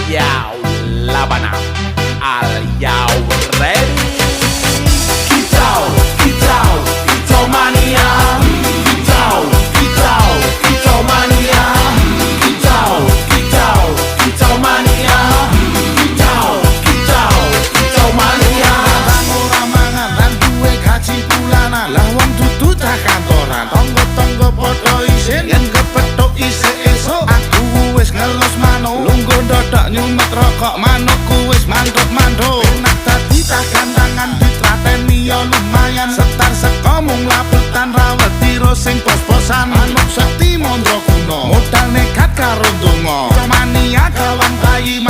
Yo, Labana, are you ready? Kitau, kitau, kitau mania. Kitau, kitau, kitau mania. Kitau, kitau, kitau mania. Kitau, kitau, kitau mania. Bang ora mangan lan duwe gaji bulanan, lah wong dudu cah kantoran. Tonggo-tonggo padha isin yen kepethuk isih esuk. Aku wis ngelos manuk, lungguh ndodok nyumet rokok manukku wis manduk-manduk. Enak dadi cah gandangan ditrateni ya lumayan. Setar seko mung laputan rawet tiro sing pos-posan. Manuk sekti mondro kuno, modal nekat karo donga. Mania kawan bayi